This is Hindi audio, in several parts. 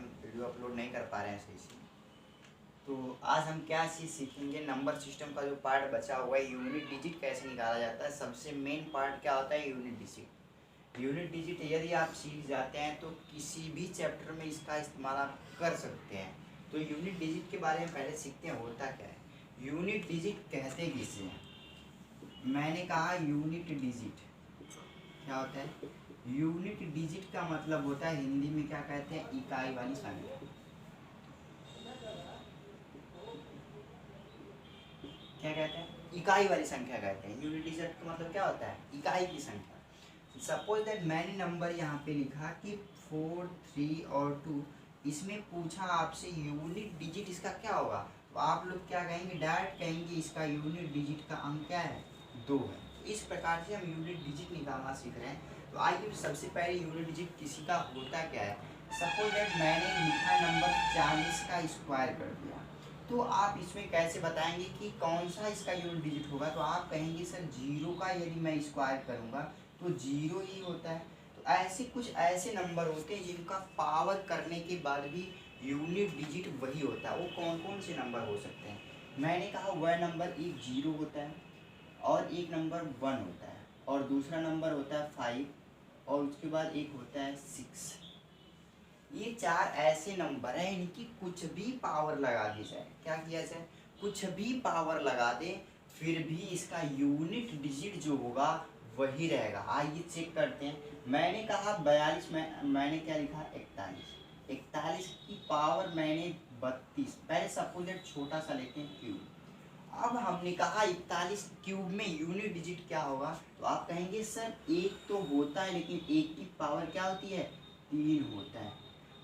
हम वीडियो अपलोड नहीं कर पा रहे हैं सही से। तो आज हम क्या चीज़ सीखेंगे, नंबर सिस्टम का जो पार्ट बचा हुआ है, यूनिट डिजिट कैसे निकाला जाता है। सबसे मेन पार्ट क्या होता है, यूनिट डिजिट। यूनिट डिजिट यदि आप सीख जाते हैं तो किसी भी चैप्टर में इसका इस्तेमाल आप कर सकते हैं। तो यूनिट डिजिट के बारे में पहले सीखते हैं, होता क्या है। यूनिट डिजिट कहते किसे हैं, मैंने कहा यूनिट डिजिट क्या होता है। यूनिट डिजिट का मतलब होता है, हिंदी में क्या कहते हैं, इकाई वाली संख्या। क्या कहते हैं, इकाई वाली संख्या कहते हैं। यूनिट डिजिट का मतलब क्या होता है, इकाई की संख्या। सपोज दैट मैंने नंबर यहाँ पे लिखा कि 4, 3 और 2, इसमें पूछा आपसे यूनिट डिजिट इसका क्या होगा, तो आप लोग क्या कहेंगे, डायरेक्ट कहेंगे इसका यूनिट डिजिट का अंक क्या है, 2 है। तो इस प्रकार से हम यूनिट डिजिट निकालना सीख रहे हैं। तो आइए सबसे पहले यूनिट डिजिट किसी का होता क्या है। सपोज दैट मैंने लिखा नंबर 40 का स्क्वायर कर दिया, तो आप इसमें कैसे बताएंगे कि कौन सा इसका यूनिट डिजिट होगा। तो आप कहेंगे सर 0 का यदि मैं स्क्वायर करूंगा तो 0 ही होता है। तो ऐसे कुछ ऐसे नंबर होते हैं जिनका पावर करने के बाद भी यूनिट डिजिट वही होता है। वो कौन कौन से नंबर हो सकते हैं, मैंने कहा वह नंबर एक 0 होता है, और एक नंबर 1 होता है, और दूसरा नंबर होता है 5, और उसके बाद एक होता है 6। ये 4 ऐसे नंबर हैं, इनकी कुछ भी पावर लगा दी जाए, क्या किया जाए, कुछ भी पावर लगा दे, फिर भी इसका यूनिट डिजिट जो होगा वही रहेगा। आइए चेक करते हैं। मैंने कहा 42, मैंने क्या लिखा, 41। 41 की पावर मैंने 32। पहले सपोज दैट छोटा सा लेते हैं, क्यूब। अब हमने कहा 41 क्यूब में यूनिट डिजिट क्या होगा, तो आप कहेंगे सर एक तो होता है, लेकिन एक की पावर क्या होती है, 3 होता है।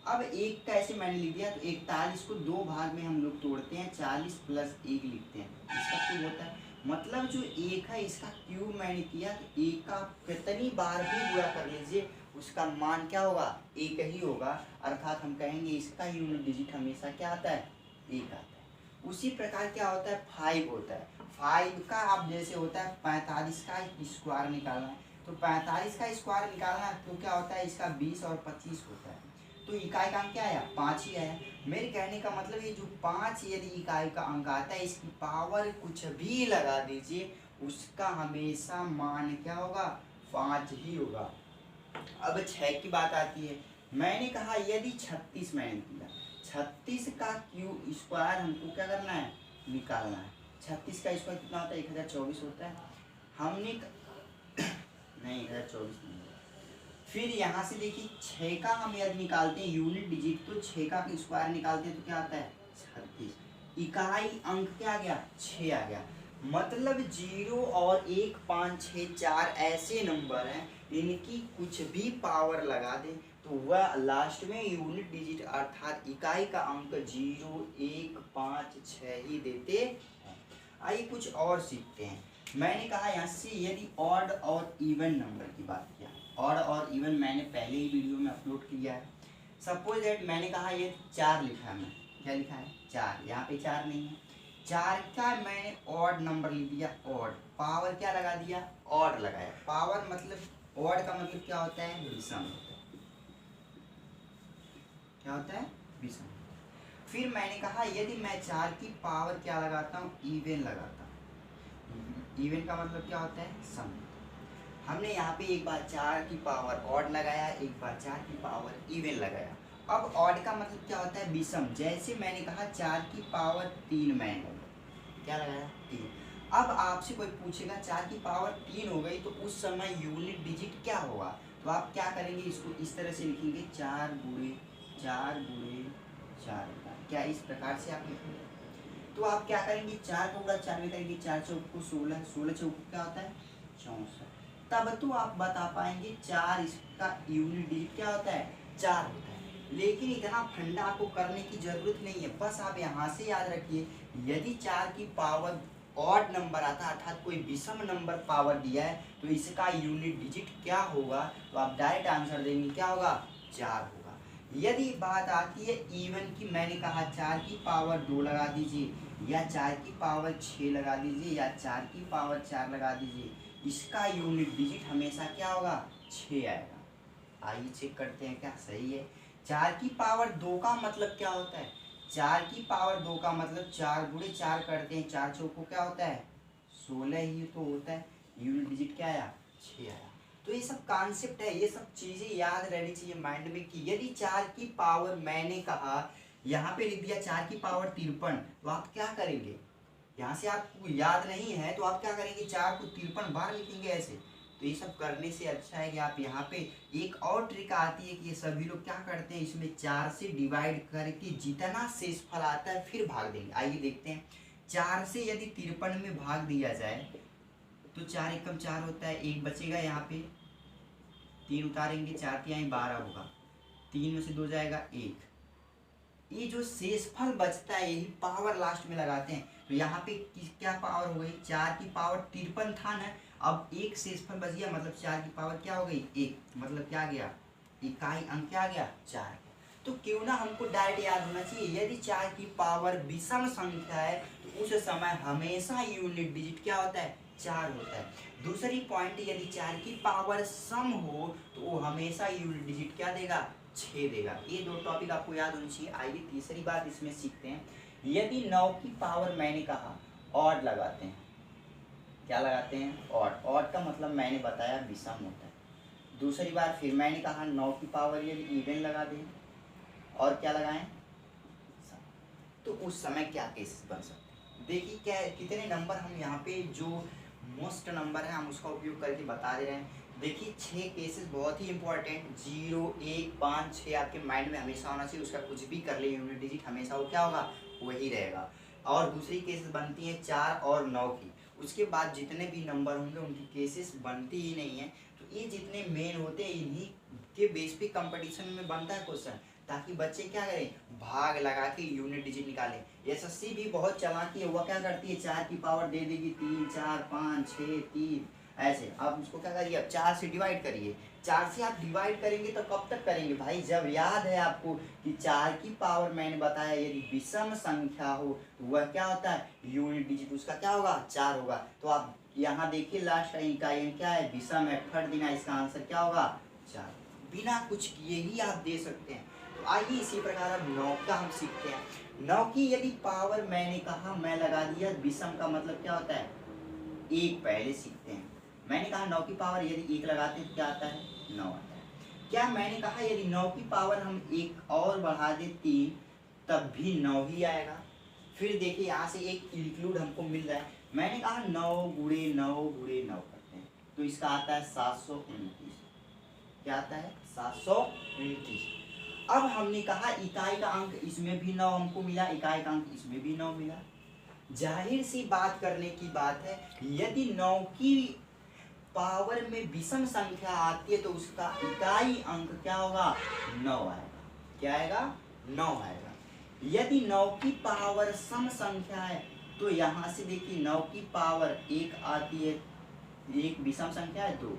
अब एक का ऐसे मैंने लिख दिया, तो 41 को 2 भाग में हम लोग तोड़ते हैं, 40 प्लस 1 लिखते हैं, इसका क्यूब होता है। मतलब जो एक है इसका क्यूब मैंने किया, तो एक का कितनी बार भी गुणा कर लीजिए उसका मान क्या होगा, एक ही होगा। अर्थात हम कहेंगे इसका यूनिट डिजिट हमेशा क्या आता है, एक आता है। उसी प्रकार क्या होता है, 5 होता है। 5 का अब जैसे होता है 45 का स्क्वायर निकालना है, तो 45 का स्क्वायर निकालना है तो क्या होता है, इसका 20 और 25 होता है। तो इकाई का अंक क्या आया, 5 ही आया। मेरे कहने का मतलब ये जो 5 यदि इकाई का अंक आता है, इसकी पावर कुछ भी लगा दीजिए, उसका हमेशा मान क्या होगा, 5 ही होगा। अब 6 की बात आती है। मैंने कहा यदि 36 मैंने किया, 36 का क्यूब स्क्वायर हमको क्या करना है, निकालना है। 36 का स्क्वायर कितना होता है, 1024 होता है। हमने नहीं 1024 नहीं, फिर यहाँ से देखिए 6 का हम यदि निकालते हैं यूनिट डिजिट, तो 6 का स्क्वायर निकालते हैं तो क्या आता है, 36। इकाई अंक क्या आ गया, 6 आ गया। मतलब 0 और 1, 5, 6, 4 ऐसे नंबर हैं, इनकी कुछ भी पावर लगा दें तो वह लास्ट में यूनिट डिजिट अर्थात इकाई का अंक 0, 1, 5, 6 ही देते हैं। आइए कुछ और सीखते हैं। मैंने कहा यहाँ से यदि ऑड और इवन नंबर की बात किया, ऑड और इवन मैंने पहले ही वीडियो में अपलोड किया है। सपोज दैट मैंने कहा ये 4 लिखा है, मैं क्या लिखा है, 4, यहाँ पे 4 नहीं है। 4 का मैंने ऑड नंबर लिख दिया, ऑड, पावर क्या लगा दिया, ऑड लगाया। पावर मतलब ऑड का मतलब क्या होता है, विषम होता है। क्या होता है, विषम। फिर मैंने कहा यदि मैं 4 की पावर क्या लगाता हूँ, इवन लगाता हूँ। इवन का मतलब क्या होता है, सम। हमने यहाँ पे एक बार 4 की पावर ऑड लगाया, एक बार 4 की पावर इवन लगाया। अब ऑड का मतलब क्या होता है, विषम। जैसे मैंने कहा 4 की पावर 3 मैंने क्या लगाया, 3। अब आपसे कोई पूछेगा 4 की पावर 3 हो गई, तो उस समय यूनिट डिजिट क्या होगा, तो आप क्या करेंगे, इसको इस तरह से लिखेंगे, 4 गुणे 4 गुणे 4, क्या इस प्रकार से आप लिखेंगे। तो आप क्या करेंगे, 4 को गुणा 4 में करेंगे, 4 चौक को 16, 16 चौक क्या होता है, 64। तब तो आप बता पाएंगे 4 इसका यूनिट डिजिट क्या होता है, 4 होता है। लेकिन इतना फंडा आपको करने की जरूरत नहीं है, बस आप यहाँ से याद रखिए, यदि 4 की पावर ऑड नंबर आता है अर्थात कोई विषम नंबर पावर दिया है, तो इसका यूनिट डिजिट क्या होगा, तो आप डायरेक्ट आंसर देंगे क्या होगा, 4 होगा। यदि बात आती है इवन की, मैंने कहा 4 की पावर 2 लगा दीजिए, या 4 की पावर 6 लगा दीजिए, या 4 की पावर 4 लगा दीजिए, इसका यूनिट डिजिट हमेशा क्या होगा, 6 आएगा। आइए चेक करते हैं क्या सही है। 4 की पावर 2 का मतलब क्या होता है, 4 की पावर 2 का मतलब 4 गुणे 4 करते हैं, 4 चौको क्या होता है 16 ही तो होता है। यूनिट डिजिट क्या आया 6 आया। तो ये सब कॉन्सेप्ट है, ये सब चीजें याद रहनी चाहिए माइंड में कि यदि 4 की पावर मैंने कहा यहाँ पे लिख दिया 4 की पावर 53, तो आप क्या करेंगे, यहाँ से आपको याद नहीं है तो आप क्या करेंगे 4 को 53 बार लिखेंगे ऐसे। तो ये सब करने से अच्छा है कि आप यहाँ पे एक और ट्रिक आती है कि ये सभी लोग क्या करते हैं, इसमें 4 से डिवाइड करके जितना शेषफल आता है फिर भाग देंगे। आइए देखते हैं, 4 से यदि 53 में भाग दिया जाए तो 4 एकम 4 होता है, एक बचेगा यहाँ पे, 3 उतारेंगे, 4 तिहाई 12 होगा, 3 में से 2 जाएगा 1। ये जो शेषफल बचता है यही पावर लास्ट में लगाते हैं। तो यहाँ पे क्या पावर हो गई, 4 की पावर 53 था ना, अब एक शेषफल बच गया, मतलब 4 की पावर क्या हो गई 1, मतलब क्या गया इकाई अंक क्या आ गया 4। तो क्यों ना हमको डायरेक्ट याद होना चाहिए, यदि 4 की पावर विषम संख्या है तो उस समय हमेशा यूनिट डिजिट क्या होता है 4 होता है। दूसरी पॉइंट, यदि 4 की पावर सम हो तो वो हमेशा यूनिट डिजिट क्या देगा 6 देगा। ये 2 टॉपिक आपको याद होनी चाहिए। आइए तीसरी बात इसमें सीखते हैं, यदि 9 की पावर मैंने कहा ऑड लगाते हैं, क्या लगाते हैं ऑड, ऑड का मतलब मैंने बताया विषम होता है। दूसरी बार फिर मैंने कहा 9 की पावर यदि इवन लगा दें और क्या लगाएं तो उस समय क्या केसेस बन सकते हैं। देखिए क्या कितने नंबर हम यहाँ पे जो मोस्ट नंबर है हम उसका उपयोग करके बता दे रहे हैं। देखिए 6 केसेस बहुत ही इंपॉर्टेंट, 0 1 5 6 आपके माइंड में हमेशा होना चाहिए, उसका कुछ भी कर ले यूनिट डिजिट हमेशा वो क्या होगा वही रहेगा। और दूसरी केसेस बनती है 4 और 9 की, उसके बाद जितने भी नंबर होंगे उनकी केसेस बनती ही नहीं है। तो ये जितने मेन होते हैं इन्हीं के बेस पे कंपटीशन में बनता है क्वेश्चन, ताकि बच्चे क्या करें भाग लगा के यूनिट डिजिट निकालें। एसएससी भी बहुत चालाकी है, वह क्या करती है 4 की पावर दे देगी 3 4 5 6 3 ऐसे। आप उसको क्या करिए, अब 4 से डिवाइड करिए, 4 से आप डिवाइड करेंगे तो कब तक करेंगे भाई, जब याद है आपको कि 4 की पावर मैंने बताया यदि विषम संख्या हो तो वह क्या होता है यूनिट डिजिट उसका क्या होगा 4 होगा। तो आप यहाँ देखिए लास्ट का इकाई क्या है विषम है, फट देना, इसका आंसर क्या होगा 4, बिना कुछ किए ही आप दे सकते हैं। तो आइए इसी प्रकार अब 9 का हम सीखते हैं। 9 की यदि पावर मैंने कहा मैं लगा दिया विषम का मतलब क्या होता है 1, पहले सीखते हैं। मैंने कहा 9 की पावर यदि 1 लगाते हैं तो क्या आता है 9 आता है। क्या मैंने कहा यदि 9 की पावर हम 1 और बढ़ा दे 3 तब भी 9 ही आएगा। फिर देखिए यहाँ से एक इंक्लूड हमको मिल रहा है, मैंने कहा 9 गुणे 9 गुणे 9 करते हैं तो इसका आता है 729। क्या आता है 729। अब हमने कहा इकाई का अंक इसमें भी 9 हमको मिला, इकाई का अंक इसमें भी 9 मिला। जाहिर सी बात करने की बात है, यदि 9 की पावर में विषम संख्या आती है तो उसका इकाई अंक क्या होगा 9 आएगा। क्या आएगा 9 आएगा। यदि 9 की पावर सम संख्या है तो यहाँ से देखिए 9 की पावर 1 आती है, एक विषम संख्या है 2,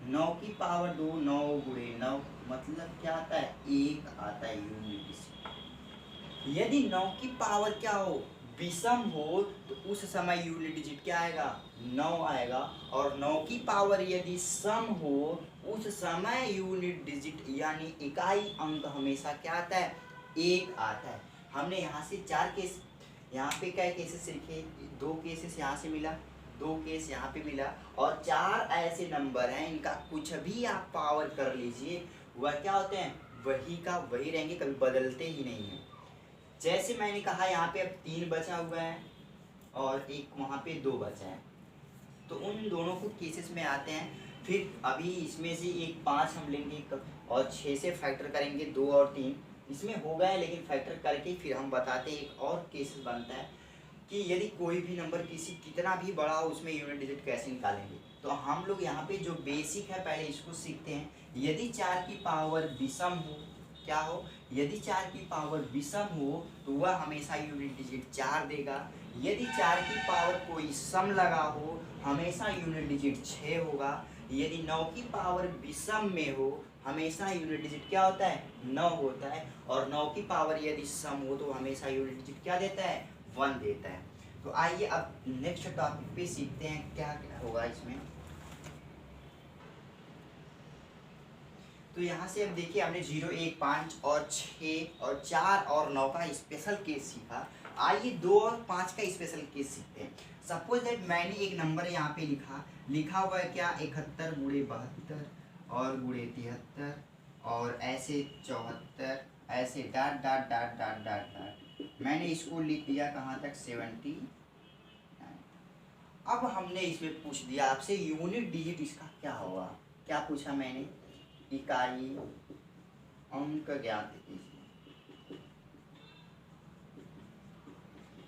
9 की पावर 2 9 गुणे 9 मतलब क्या आता है 1 आता है यूनिट डिजिट। यदि 9 की पावर क्या हो विषम हो तो उस समय यूनिट डिजिट क्या आएगा 9 आएगा। और 9 की पावर यदि सम हो उस समय यूनिट डिजिट यानी इकाई अंक हमेशा क्या आता है 1 आता है। हमने यहाँ से 4 केस, यहाँ पे क्या केसेस लिखे, 2 केसेस यहाँ से मिला, 2 केस यहाँ पे मिला और 4 ऐसे नंबर हैं इनका कुछ भी आप पावर कर लीजिए वह क्या होते हैं वही का वही रहेंगे, कभी बदलते ही नहीं है। जैसे मैंने कहा यहाँ पे अब 3 बचा हुआ है और एक वहाँ पे 2 बचा है, तो उन दोनों को केसेस में आते हैं। फिर अभी इसमें से एक 5 हम लेंगे और 6 से फैक्टर करेंगे 2 और 3, इसमें हो गया है लेकिन फैक्टर करके फिर हम बताते हैं एक और केसेस बनता है कि यदि कोई भी नंबर किसी कितना भी बड़ा हो उसमें यूनिट डिजिट कैसे निकालेंगे। तो हम लोग यहाँ पे जो बेसिक है पहले इसको सीखते हैं। यदि 4 की पावर विषम हो, क्या हो यदि 4 की पावर विषम हो तो वह हमेशा यूनिट डिजिट 4 देगा। यदि 4 की पावर कोई सम लगा हो हमेशा यूनिट डिजिट 6 होगा। यदि 9 की पावर विषम में हो हमेशा यूनिट डिजिट क्या होता है 9 होता है। और 9 की पावर यदि सम हो तो हमेशा यूनिट डिजिट क्या देता है 1 देता है। तो आइए अब नेक्स्ट टॉपिक पे सीखते हैं क्या क्या होगा इसमें। तो यहाँ से अब देखिए हमने 0, 1, 5 और 6 और 4 और 9 का स्पेशल केस सीखा। आइए 2 और 5 का स्पेशल केस सीखते हैं। सपोज दैट मैंने एक नंबर यहाँ पे लिखा हुआ है क्या 71 गुणे 72 और गुणे 73 और ऐसे 74 ऐसे dot dot dot dot dot dot मैंने इसको लिख दिया कहाँ तक 70। अब हमने इसमें पूछ दिया आपसे यूनिट डिजिट इसका क्या होगा। क्या पूछा मैंने, इकाई अंक ज्ञात कीजिए।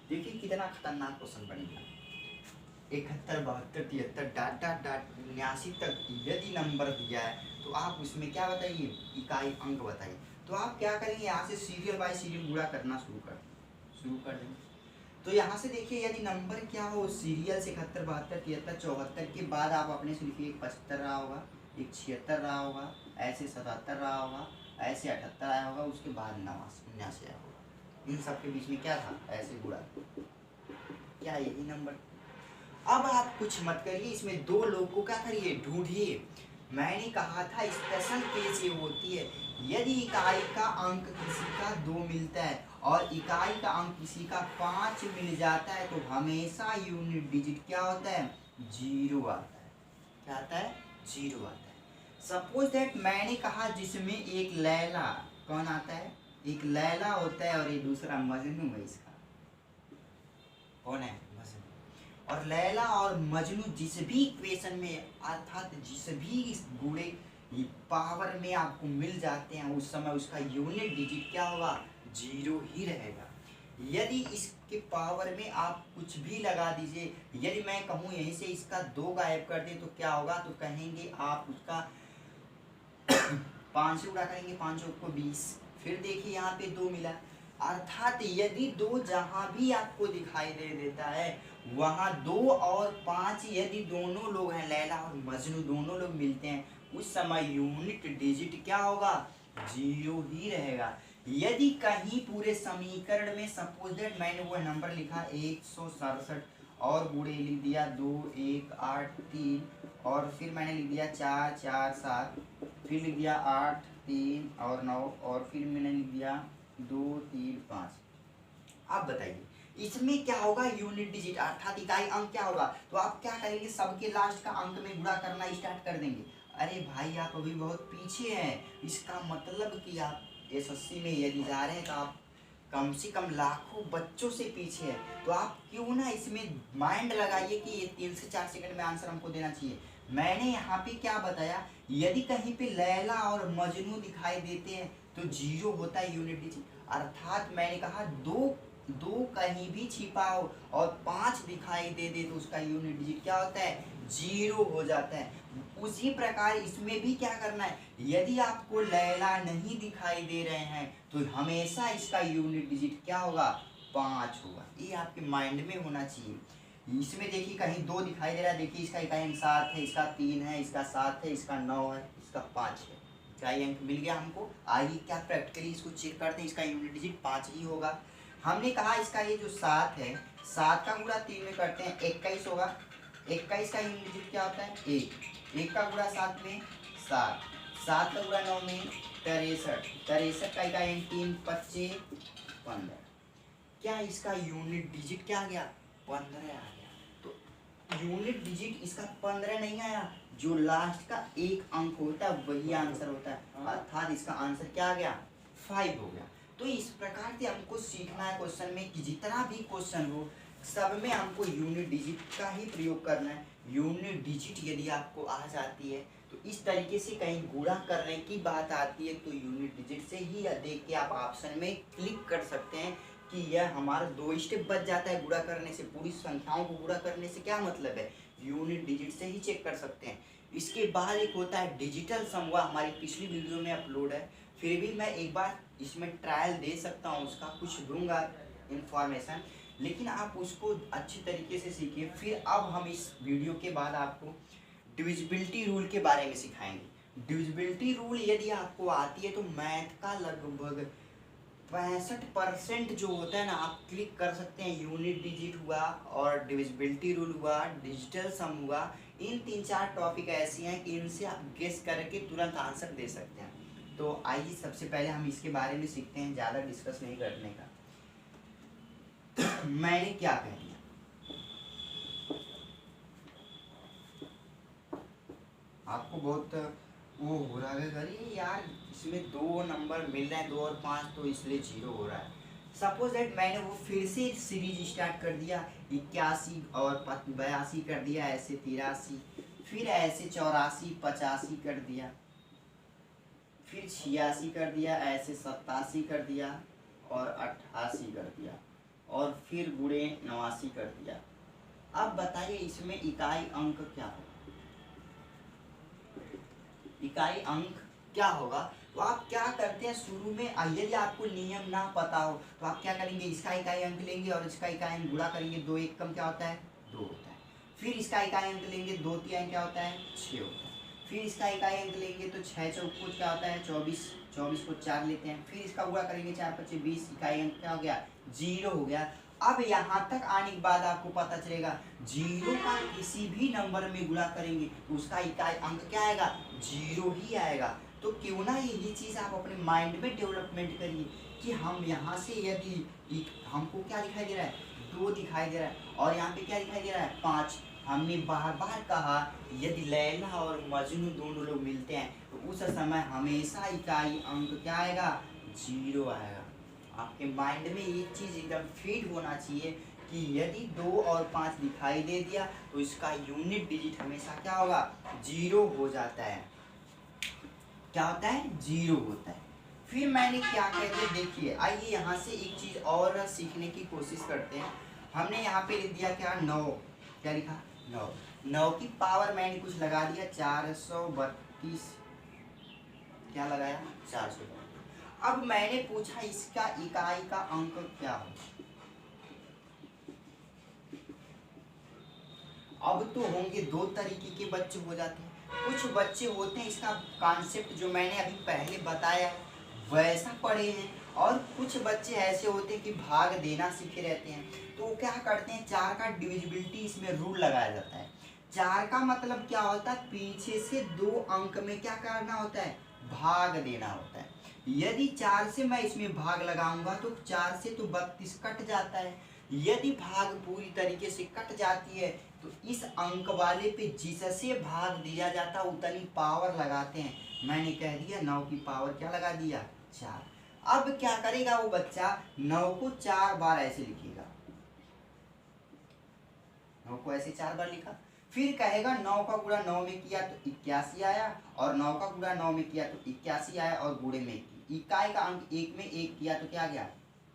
देखिए कितना खतरनाक क्वेश्चन बनेगा। 71, 72, 73 डाट डाट डाट 79 तक यदि नंबर दिया है तो आप उसमें क्या बताइए, इकाई अंक बताइए। तो आप क्या करेंगे, यहाँ से सीरियल बाय सीरियल गुणा करना शुरू कर देंगे। तो यहाँ से देखिए यदि नंबर क्या हो सीरियल से 71, 72, 73, 74 के बाद आप अपने से लिखिए 75 रहा होगा, एक 76 रहा होगा, ऐसे 77 रहा होगा, ऐसे 78 आया होगा, उसके बाद 79 आया होगा। इन सब के बीच में क्या था, ऐसे गुणा, क्या यही नंबर। अब आप कुछ मत करिए, इसमें दो लोग को क्या करिए, ढूंढिए। मैंने कहा था स्पेशल केस ये होती है यदि इकाई का अंक किसी का 2 मिलता है और इकाई का अंक किसी का 5 मिल जाता है तो हमेशा यूनिट डिजिट क्या होता है, 0 आता है। क्या आता है, 0 आता है। सपोज दैट मैंने कहा जिसमें एक लैला, कौन आता है, एक लैला होता है और ये दूसरा मजनू है। इसका कौन है, मजनू। और लैला और मजनू जिस भी इक्वेशन में अर्थात जिस भी गुणे पावर में आपको मिल जाते हैं उस समय उसका यूनिट डिजिट क्या होगा, 0 ही रहेगा। यदि इसके पावर में आप कुछ भी लगा दीजिए, यदि मैं कहूँ यहीं से इसका 2 गायब कर दें तो क्या होगा, तो कहेंगे आप उसका 5 से गुणा करेंगे, 5 को 20। फिर देखिए यहाँ पे 2 मिला, अर्थात यदि 2 जहाँ भी आपको दिखाई दे देता है वहाँ 2 और 5 यदि दोनों लोग हैं, लैला और मजनू दोनों लोग मिलते हैं, उस समय यूनिट डिजिट क्या होगा, 0 ही रहेगा। यदि कहीं पूरे समीकरण में सपोज दैट मैंने वो नंबर लिखा 167 और गुणे लिख दिया 2, 1, 8, 3 और फिर मैंने लिख दिया 4, 4, 7, फिर लिख दिया 8, 3 और 9 और फिर मैंने लिख दिया 2, 3, 5। आप बताइए इसमें क्या होगा, यूनिट डिजिट अर्थात इकाई अंक क्या होगा। तो आप क्या करेंगे, सबके लास्ट का अंक में गुणा करना स्टार्ट कर देंगे। अरे भाई आप अभी बहुत पीछे हैं, इसका मतलब कि आप एसएससी में यदि जा रहे हैं तो आप कम से कम लाखों बच्चों से पीछे हैं। तो आप क्यों ना इसमें माइंड लगाइए कि ये 3 से 4 सेकंड में आंसर हमको देना चाहिए। मैंने यहाँ पे क्या बताया, यदि कहीं पे लैला और मजनू दिखाई देते हैं तो 0 होता है यूनिट डिजिट। अर्थात मैंने कहा 2 कहीं भी छिपा हो और 5 दिखाई दे दे तो उसका यूनिट डिजिट क्या होता है, 0 हो जाता है। उसी प्रकार इसमें भी क्या करना है, यदि आपको लैला नहीं दिखाई दे रहे हैं तो हमेशा इसका यूनिट डिजिट क्या होगा, 5 होगा। ये आपके माइंड में होना चाहिए। इसमें देखिए कहीं 2 दिखाई दे रहा है, देखिए इसका इकाई अंक 7 है, इसका 3 है, इसका 7 है, इसका 9 है, इसका 5 है। इकाई अंक मिल गया हमको। आइए क्या प्रैक्टिकली इसको चेक करते हैं, इसका यूनिट डिजिट 5 ही होगा। हमने कहा इसका ये जो 7 है, 7 का गुणा 3 में करते हैं 21 होगा। 21 का यूनिट डिजिट क्या होता है, 1 का गुणा 7 में 7, 7 का गुणा 9 में 63, 63 का इकाई अंक 3, 25, 15। क्या इसका यूनिट डिजिट क्या आ गया, 15 आ गया। तो यूनिट डिजिट इसका 15 नहीं आया, जो लास्ट का एक अंक होता है वही आंसर होता है, अर्थात इसका आंसर क्या आ गया, 5 हो गया। तो इस प्रकार से हमको सीखना है क्वेश्चन में कि जितना भी क्वेश्चन हो सब में हमको यूनिट डिजिट का ही प्रयोग करना है। यूनिट डिजिट यदि आपको आ जाती है तो इस तरीके से कहीं गुणा करने की बात आती है तो यूनिट डिजिट से ही देख के आप ऑप्शन में क्लिक कर सकते हैं कि यह हमारा 2 स्टेप बच जाता है गुणा करने से। पूरी संख्याओं को गुणा करने से क्या मतलब है, यूनिट डिजिट से ही चेक कर सकते हैं। इसके बाद एक होता है डिजिटल सम, हुआ हमारी पिछली वीडियो में अपलोड है, फिर भी मैं एक बार इसमें ट्रायल दे सकता हूँ, उसका कुछ दूंगा इंफॉर्मेशन, लेकिन आप उसको अच्छी तरीके से सीखिए। फिर अब हम इस वीडियो के बाद आपको डिविजिबिलिटी रूल के बारे में सिखाएंगे। डिविजिबिलिटी रूल यदि आपको आती है तो मैथ का लगभग 65% जो होता है ना, आप क्लिक कर सकते हैं। यूनिट डिजिट हुआ और डिविजिबिलिटी रूल हुआ, डिजिटल सम हुआ, इन 3-4 टॉपिक ऐसी हैं कि इनसे आप गेस करके तुरंत आंसर दे सकते हैं। तो आइए सबसे पहले हम इसके बारे में सीखते हैं, ज़्यादा डिस्कस नहीं करने का। मैंने क्या कह दिया, आपको बहुत वो हो रहा है, अरे यार इसमें 2 नंबर मिल रहे हैं, 2 और 5, तो इसलिए 0 हो रहा है। सपोज दैट मैंने वो फिर से सीरीज स्टार्ट कर दिया, 81 और 82 कर दिया, ऐसे 83, फिर ऐसे 84 85 कर दिया, फिर 86 कर दिया, ऐसे 87 कर दिया और 88 कर दिया, और फिर गुणे 89 कर दिया। अब बताइए इसमें इकाई अंक क्या होगा, इकाई अंक क्या होगा। तो आप क्या करते हैं शुरू में, यदि आपको नियम ना पता हो तो आप क्या करेंगे, इसका इकाई अंक लेंगे और इसका इकाई अंक गुणा करेंगे, 2 1 कम क्या होता है 2 होता है। फिर इसका इकाई अंक लेंगे, 2 3 क्या होता है 6 होता है। फिर इसका इकाई अंक लेंगे तो 6 चौको क्या होता है 24, 24 को 4 लेते हैं। फिर इसका गुणा करेंगे 4 5 20, इकाई अंक क्या हो गया 0 हो गया। अब यहाँ तक आने के बाद आपको पता चलेगा 0 का किसी भी नंबर में गुणा करेंगे तो उसका इकाई अंक क्या आएगा 0 ही आएगा। तो क्यों ना यही चीज़ आप अपने माइंड में डेवलपमेंट करिए कि हम यहाँ से यदि हमको क्या दिखाई दे रहा है 2 दिखाई दे रहा है और यहाँ पे क्या दिखाई दे रहा है 5। हमने बार बार कहा यदि लैला और मजनू दोनों लोग मिलते हैं तो उस समय हमेशा इकाई अंक क्या आएगा 0 आएगा। आपके माइंड में ये चीज़ एकदम फिट होना चाहिए कि यदि 2 और 5 दिखाई दे दिया तो इसका यूनिट डिजिट हमेशा क्या होगा 0 हो जाता है। क्या होता है 0 होता है। फिर मैंने क्या कहते देखिए, आइए यहाँ से एक चीज़ और सीखने की कोशिश करते हैं। हमने यहाँ पे लिख दिया क्या 9, क्या लिखा 9, 9 की पावर मैंने कुछ लगा दिया 432, क्या लगाया 432। अब मैंने पूछा इसका इकाई का अंक क्या हो। अब तो होंगे 2 तरीके के बच्चे हो जाते हैं। कुछ बच्चे होते हैं इसका कॉन्सेप्ट जो मैंने अभी पहले बताया है वैसा पढ़े हैं, और कुछ बच्चे ऐसे होते हैं कि भाग देना सीखे रहते हैं। तो वो क्या करते हैं 4 का डिविजिबिलिटी इसमें रूल लगाया जाता है। 4 का मतलब क्या होता है पीछे से 2 अंक में क्या करना होता है भाग देना होता है। यदि 4 से मैं इसमें भाग लगाऊंगा तो 4 से तो 32 कट जाता है। यदि भाग पूरी तरीके से कट जाती है तो इस अंक वाले पे जिससे भाग दिया जाता है उतनी पावर लगाते हैं। मैंने कह दिया 9 की पावर क्या लगा दिया 4। अब क्या करेगा वो बच्चा 9 को 4 बार ऐसे लिखेगा, 9 को ऐसे 4 बार लिखा, फिर कहेगा 9 का गुणा 9 में किया तो 81 आया, और 9 का गुणा 9 में किया तो 81 आया, और गुणे में इकाई का अंक 1 में 1 किया तो क्या गया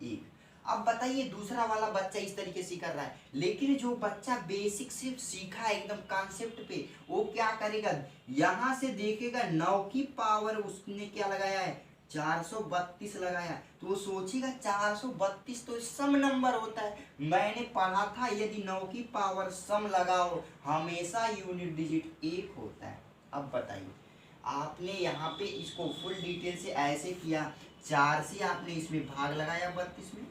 1। अब बताइए दूसरा वाला बच्चा इस तरीके से कर रहा है, लेकिन जो बच्चा बेसिक से सीखा है एकदम कॉन्सेप्ट पे वो क्या करेगा यहाँ से देखेगा 9 की पावर उसने क्या लगाया है 432 लगाया, तो वो सोचेगा 432 तो सम नंबर होता है। मैंने पढ़ा था यदि 9 की पावर सम लगाओ हमेशा यूनिट डिजिट 1 होता है। अब बताइए आपने यहाँ पे इसको फुल डिटेल से ऐसे किया, 4 से आपने इसमें भाग लगाया 32 में,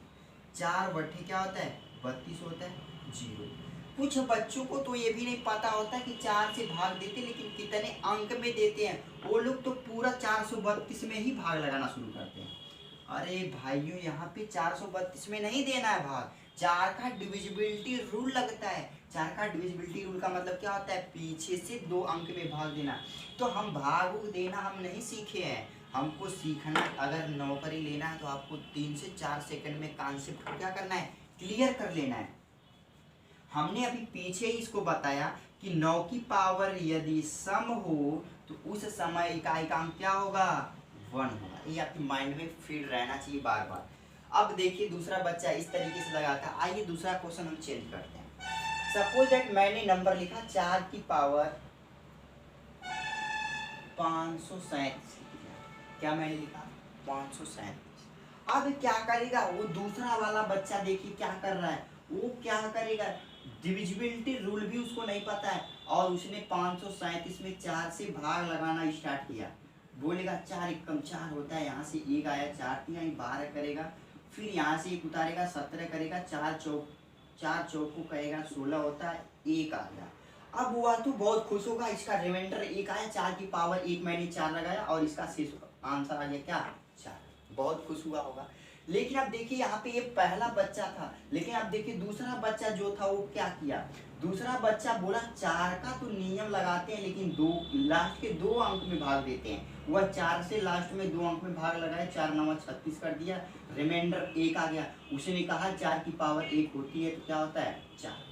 4 बटे क्या होता है 32 होता है 0। कुछ बच्चों को तो ये भी नहीं पता होता कि 4 से भाग देते लेकिन कितने अंक में देते हैं, वो लोग तो पूरा 432 में ही भाग लगाना शुरू करते हैं। अरे भाइयों यहाँ पे 432 में नहीं देना है भाग, 4 का डिविजिबिलिटी रूल लगता है। 4 का डिविजिबिलिटी रूल का मतलब क्या होता है पीछे से 2 अंक में भाग देना। तो हम भाग देना हम नहीं सीखे हैं, हमको सीखना अगर नौकरी लेना है तो आपको 3 से 4 सेकंड में कॉन्सेप्ट को क्या करना है क्लियर कर लेना है। हमने अभी पीछे ही इसको बताया कि 9 की पावर यदि सम हो तो उस समय इकाई का अंक क्या होगा 1 होगा। ये आपके माइंड में फिट रहना चाहिए बार बार। अब देखिए दूसरा बच्चा इस तरीके से लगाता। आइए दूसरा क्वेश्चन हम चेंज करते हैं। सपोज दैट मैंने नंबर लिखा 4 की पावर 537, क्या मैंने लिखा 537। अब क्या करेगा वो दूसरा वाला बच्चा, देखिए क्या कर रहा है, वो क्या करेगा डिविजिबिलिटी रूल भी उसको नहीं पता है और उसने 537 में 4 से भाग लगाना स्टार्ट किया। बोलेगा 4 एकम 4 होता है, यहाँ से 1 आया, 4 3 12 करेगा, फिर यहाँ से 1 उतारेगा 17 करेगा, 4 चौक को कहेगा 16 होता है, 1 आ गया। अब हुआ तो बहुत खुश होगा, इसका रिमाइंडर 1 आया, 4 की पावर 1 मैंने 4 लगाया और इसका शेष आंसर आ गया क्या 4। बहुत खुश हुआ होगा। लेकिन अब देखिए यहाँ पे ये पहला बच्चा था, लेकिन अब देखिए दूसरा बच्चा जो था वो क्या किया, दूसरा बच्चा बोला 4 का तो नियम लगाते हैं लेकिन लास्ट के 2 अंक में भाग देते हैं। वह 4 से लास्ट में 2 अंक में भाग लगाया, 4 9 36 कर दिया, रिमाइंडर 1 आ गया। उसने कहा 4 की पावर 1 होती है तो क्या होता है 4।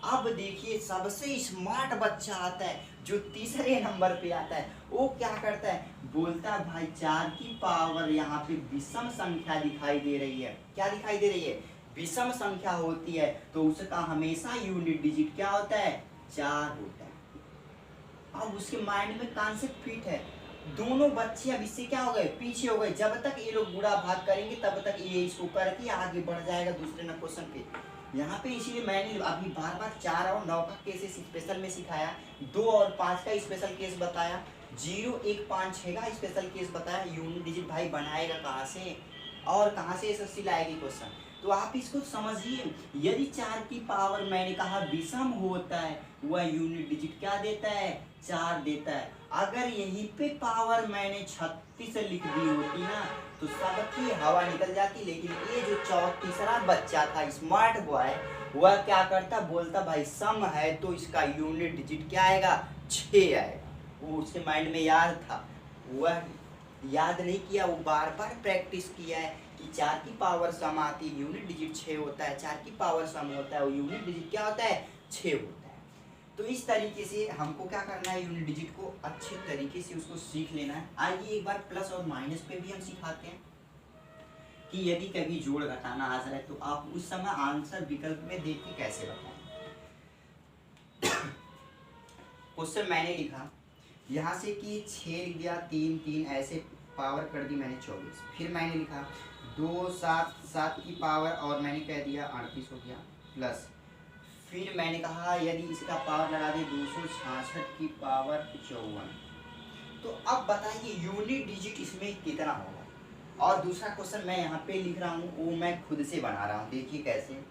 अब देखिए सबसे स्मार्ट बच्चा आता है जो तीसरे नंबर पे आता है, वो क्या करता है, बोलता भाई 4 की पावर यहाँ पे विषम संख्या दिखाई दे रही है। क्या दिखाई दे रही है, विषम संख्या होती है तो उसका हमेशा यूनिट डिजिट क्या होता है 4 होता है। अब उसके माइंड में कॉन्सेप्ट फिट है। दोनों बच्चे अब इससे क्या हो गए, पीछे हो गए। जब तक ये लोग बुरा भाग करेंगे तब तक ये इसको करके आगे बढ़ जाएगा दूसरे न क्वेश्चन पे। यहाँ पे इसीलिए मैंने अभी बार 4 और 9 का केस स्पेशल में सिखाया, 2 और 5 का स्पेशल केस बताया, 0 1 5 6 का स्पेशल केस बताया। यूनिट डिजिट भाई बनाएगा कहाँ से और कहाँ से एसएससी लाएगी क्वेश्चन, तो आप इसको समझिए। यदि 4 की पावर मैंने कहा विषम होता है, वह यूनिट डिजिट क्या देता है 4 देता है। अगर यहीं पे पावर मैंने 36 लिख दी होती ना तो सबकी हवा निकल जाती। लेकिन ये जो तीसरा बच्चा था स्मार्ट बॉय, वह क्या करता, बोलता भाई सम है तो इसका यूनिट डिजिट क्या आएगा 6 आएगा। वो उसके माइंड में याद था, वह याद नहीं किया, वो बार बार प्रैक्टिस किया है कि 4 की पावर सम आती है यूनिट डिजिट 6 होता है, 4 की पावर सम होता है वो यूनिट डिजिट क्या होता है 6 होता है। तो इस तरीके से हमको क्या करना है, यूनिट डिजिट को अच्छे तरीके से उसको सीख लेना है। आइए एक बार प्लस और माइनस पे भी हम सिखाते हैं कि यदि कभी जोड़ घटाना आ जाए तो आप उस समय आंसर विकल्प में देख के कैसे बताएं। क्वेश्चन मैंने लिखा यहाँ से कि 6 लिख दिया, 3 3 ऐसे पावर कर दी मैंने 24। फिर मैंने लिखा 2 7 7 की पावर और मैंने कह दिया 38 हो गया प्लस। फिर मैंने कहा यदि इसका पावर लगा दे 266 की पावर 54। तो अब बताइए यूनिट डिजिट इसमें कितना होगा। और दूसरा क्वेश्चन मैं यहाँ पे लिख रहा हूँ वो मैं खुद से बना रहा हूँ, देखिए कैसे।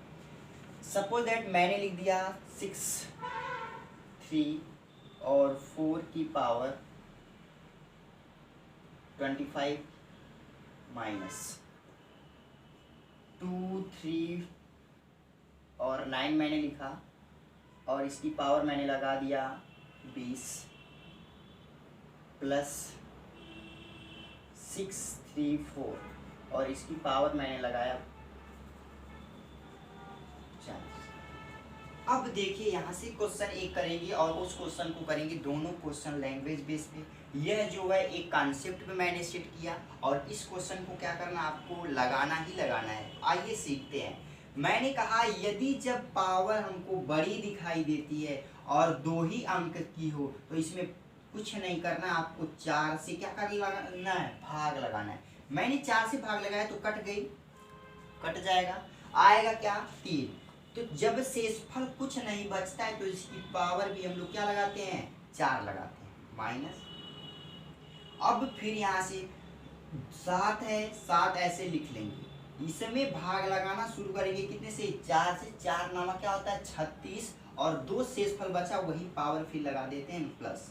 सपोज दैट मैंने लिख दिया 6 3 और 4 की पावर 25 माइनस 2 3 और 9 मैंने लिखा और इसकी पावर मैंने लगा दिया 20 प्लस 6 3 4 और इसकी पावर मैंने लगाया 40। अब देखिए यहाँ से क्वेश्चन एक करेंगे और उस क्वेश्चन को करेंगे, दोनों क्वेश्चन लैंग्वेज बेस पे। यह जो है एक कॉन्सेप्ट पे मैंने सेट किया और इस क्वेश्चन को क्या करना आपको लगाना ही लगाना है। आइए सीखते हैं। मैंने कहा यदि जब पावर हमको बड़ी दिखाई देती है और 2 ही अंक की हो तो इसमें कुछ नहीं करना, आपको 4 से क्या कर लगाना है, भाग लगाना है। मैंने 4 से भाग लगाया तो कट गई, कट जाएगा, आएगा क्या 3। तो जब शेषफल कुछ नहीं बचता है तो इसकी पावर भी हम लोग क्या लगाते हैं 4 लगाते हैं माइनस। अब फिर यहाँ से 7 है, 7 ऐसे लिख लेंगे, इसमें भाग लगाना शुरू करेंगे कितने से 4 से। 4 नामा क्या होता है 36 और 2 शेषफल बचा वही पावर फिर लगा देते हैं प्लस।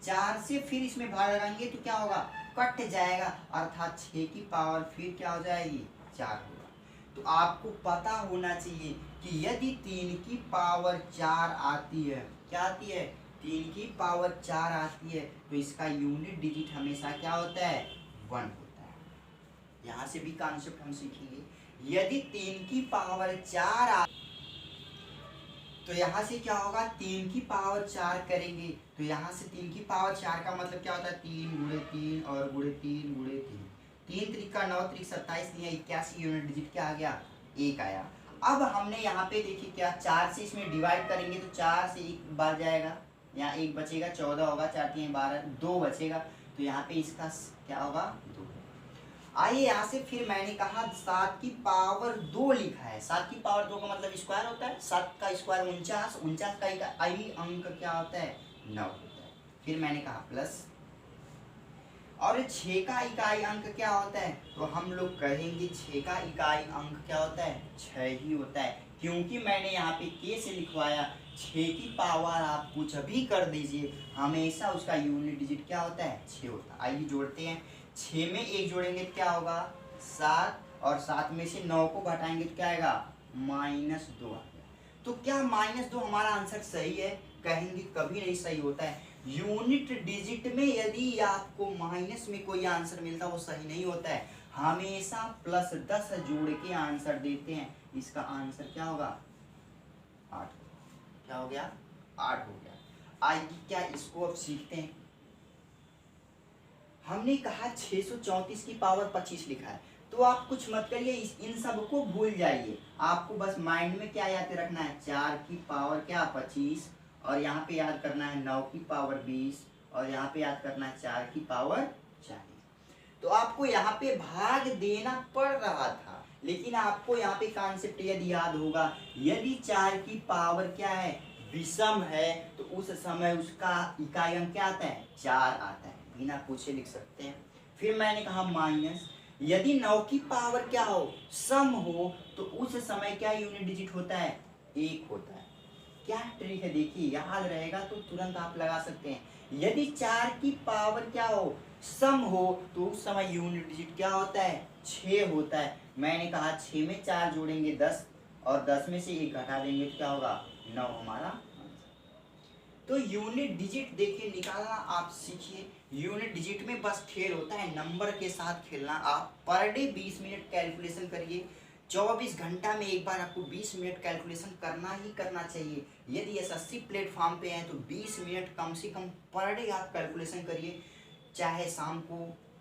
4 से फिर इसमें भाग लगाएंगे तो क्या होगा कट जाएगा, अर्थात 6 की पावर फिर क्या हो जाएगी 4 होगा। तो आपको पता होना चाहिए कि यदि 3 की पावर 4 आती है, क्या आती है 3 की पावर 4 आती है तो इसका यूनिट डिजिट हमेशा क्या होता है 1 होता है। यहाँ से भी कॉन्सेप्ट हम सीखेंगे। यदि 3 की पावर 4 तो यहाँ से क्या होगा 3 की पावर 4 करेंगे तो यहाँ से 3 की पावर 4 का मतलब क्या होता है 3 गुणे 3 और गुणे 3 गुणे 3, 3 त्रिका 9 त्रिक 27 दिया 81, यूनिट डिजिट क्या आ गया 1 आया। अब हमने यहाँ पे देखिए क्या 4 से इसमें डिवाइड करेंगे तो 4 से 1 बार जाएगा, यहाँ 1 बचेगा 14 होगा, 4 3 12, 2 बचेगा तो यहाँ पे इसका क्या होगा 2। आइए यहाँ से फिर मैंने कहा 7 की पावर 2 लिखा है, 7 की पावर 2 का मतलब स्क्वायर होता है, 7 का स्क्वायर 49, 49 का आई अंक क्या होता है 9 होता है। फिर मैंने कहा प्लस और 6 का इकाई अंक क्या होता है, तो हम लोग कहेंगे 6 का इकाई अंक क्या होता है, 6 ही होता है। क्योंकि मैंने यहाँ पे के से लिखवाया, 6 की पावर आप कुछ भी कर दीजिए, हमेशा उसका यूनिट डिजिट क्या होता है, 6 होता है। आइए जोड़ते हैं, 6 में 1 जोड़ेंगे तो क्या होगा, 7, और 7 में से 9 को घटाएंगे तो क्या आएगा, -2 आ गया। तो क्या -2 हमारा आंसर सही है, कहेंगे कभी नहीं सही होता है। यूनिट डिजिट में यदि आपको माइनस में कोई आंसर मिलता है वो सही नहीं होता है, हमेशा +10 जोड़ के आंसर देते हैं। इसका आंसर क्या होगा, 8। क्या हो गया, 8 हो गया। आइए क्या इसको अब सीखते हैं। हमने कहा 634 की पावर 25 लिखा है, तो आप कुछ मत करिए, इन सब को भूल जाइए। आपको बस माइंड में क्या याद रखना है, 4 की पावर क्या 25, और यहाँ पे याद करना है 9 की पावर 20, और यहाँ पे याद करना है 4 की पावर 40। तो आपको यहाँ पे भाग देना पड़ रहा था, लेकिन आपको यहाँ पे कॉन्सेप्ट यदि याद होगा, यदि 4 की पावर क्या है, विषम है, तो उस समय उसका इकाई अंक क्या आता है, 4 आता है, बिना पूछे लिख सकते हैं। फिर मैंने कहा माइनस, यदि 9 की पावर क्या हो, सम हो, तो उस समय क्या यूनिट डिजिट होता है, 1 होता है। क्या ट्रिक है देखिए, याद रहेगा तो तुरंत आप लगा सकते हैं। यदि 4 की पावर क्या हो, सम हो, तो उस समय यूनिट डिजिट क्या होता है, 6 होता है। मैंने कहा 6 में 4 जोड़ेंगे 10, और 10 में से 1 घटा देंगे तो क्या होगा, 9 हमारा। तो यूनिट डिजिट देखिए निकालना आप सीखिए। यूनिट डिजिट में बस खेल होता है, नंबर के साथ खेलना। आप पर डे 20 मिनट कैलकुलेशन करिए, 24 घंटा में एक बार आपको 20 मिनट कैलकुलेशन करना ही करना चाहिए। यदि एसएससी प्लेटफॉर्म पे हैं तो 20 मिनट कम से कम पर डे आप कैलकुलेशन करिए। चाहे शाम को,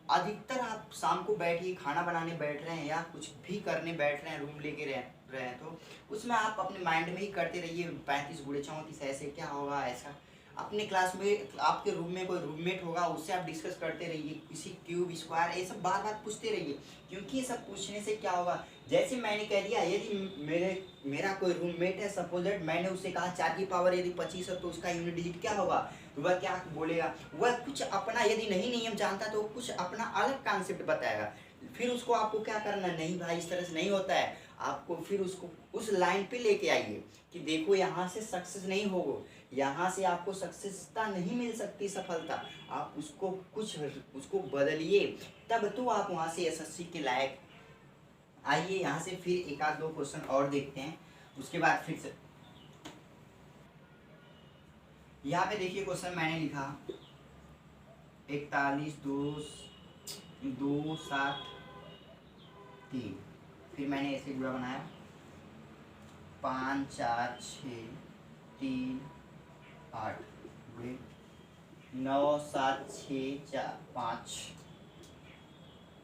अधिकतर आप शाम को बैठिए, खाना बनाने बैठ रहे हैं या कुछ भी करने बैठ रहे हैं, रूम लेके रहे हैं, तो उसमें आप अपने माइंड में ही करते रहिए, 35 गुणे 34 ऐसे क्या होगा, ऐसा। अपने क्लास में आपके रूम में कोई रूममेट होगा, उससे आप डिस्कस करते रहिए, किसी क्यूब स्क्वायर ये सब बार बार पूछते रहिए। क्योंकि ये सब पूछने से क्या होगा, जैसे मैंने कह दिया, यदि मेरा कोई रूममेट है, सपोज दैट मैंने उससे कहा 4 की पावर यदि 25 है तो उसका यूनिट डिजिट क्या होगा, तो वह क्या बोलेगा, वह कुछ अपना यदि नहीं नियम जानता तो कुछ अपना अलग कॉन्सेप्ट बताएगा। फिर उसको आपको क्या करना, नहीं भाई इस तरह से नहीं होता है, आपको फिर उसको उस लाइन पे लेके आइए कि देखो यहाँ से सक्सेस नहीं होगा, यहाँ से आपको सक्सेसता नहीं मिल सकती, सफलता। आप उसको उसको बदलिए, तब तो आप वहाँ से एसएससी के लायक। आइए यहाँ से फिर एक आध दो क्वेश्चन और देखते हैं, उसके बाद फिर से यहाँ पे देखिए क्वेश्चन मैंने लिखा 41 2 7 3, फिर मैंने ऐसे गुणा बनाया 5 4 6 3 8 गुणे 9 7 6 4 5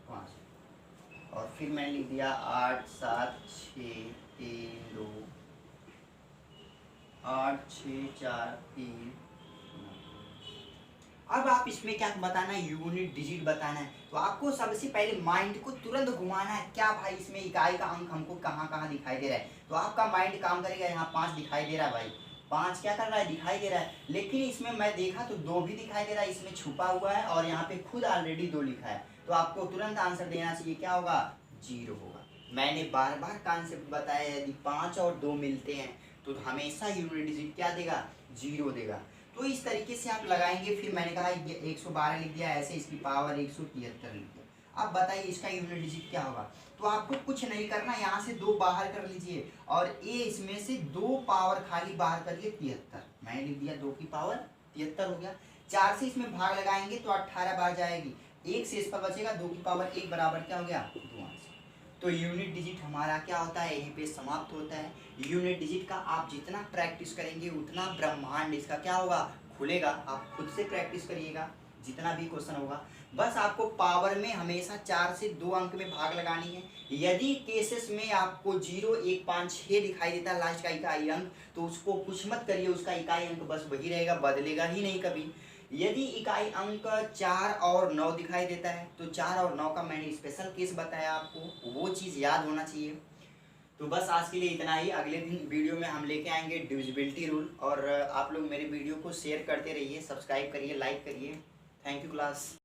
5, और फिर मैंने लिख दिया 8 7 6 3 2 8 6 4 3। अब आप इसमें क्या बताना है, यूनिट डिजिट बताना है। तो आपको सबसे पहले माइंड को तुरंत घुमाना है, क्या भाई इसमें इकाई का अंक हमको कहाँ कहाँ दिखाई दे रहा है। तो आपका माइंड काम करेगा, यहाँ 5 दिखाई दे रहा है भाई, 5 क्या कर रहा है, दिखाई दे रहा है। लेकिन इसमें मैं देखा तो 2 भी दिखाई दे रहा है, इसमें छुपा हुआ है, और यहाँ पे खुद ऑलरेडी 2 लिखा है। तो आपको तुरंत आंसर देना चाहिए, क्या होगा, 0 होगा। मैंने बार बार कॉन्सेप्ट बताया, यदि 5 और 2 मिलते हैं तो हमेशा यूनिट डिजिट क्या देगा, 0 देगा। तो इस तरीके से आप लगाएंगे। फिर मैंने कहा 112 लिख दिया, ऐसे इसकी पावर 173 लिख दिया। अब बताइए इसका यूनिट डिजिट क्या होगा। तो आपको कुछ नहीं करना, यहाँ से 2 बाहर कर लीजिए, और ए इसमें से 2 पावर खाली बाहर करिए, 73। मैंने लिख दिया 2 की पावर 73 हो गया। 4 से इसमें भाग लगाएंगे तो 18 बार जाएगी, 1 से इस पर बचेगा, 2 की पावर 1 बराबर क्या हो गया, 2। तो यूनिट डिजिट हमारा क्या होता है, यहीं पे समाप्त होता है। यूनिट डिजिट का आप जितना प्रैक्टिस करेंगे उतना ब्रह्मांड इसका क्या होगा, खुलेगा। आप खुद से प्रैक्टिस करिएगा, जितना भी क्वेश्चन होगा। बस आपको पावर में हमेशा 4 से 2 अंक में भाग लगानी है। यदि केसेस में आपको 0 1 5 6 दिखाई देता है लास्ट का इकाई अंक, तो उसको कुछ मत करिए, उसका इकाई अंक बस वही रहेगा, बदलेगा ही नहीं कभी। यदि इकाई अंक 4 और 9 दिखाई देता है तो 4 और 9 का मैंने स्पेशल केस बताया आपको, वो चीज़ याद होना चाहिए। तो बस आज के लिए इतना ही। अगले दिन वीडियो में हम लेके आएंगे डिविजिबिलिटी रूल, और आप लोग मेरे वीडियो को शेयर करते रहिए, सब्सक्राइब करिए, लाइक करिए। Thank you class.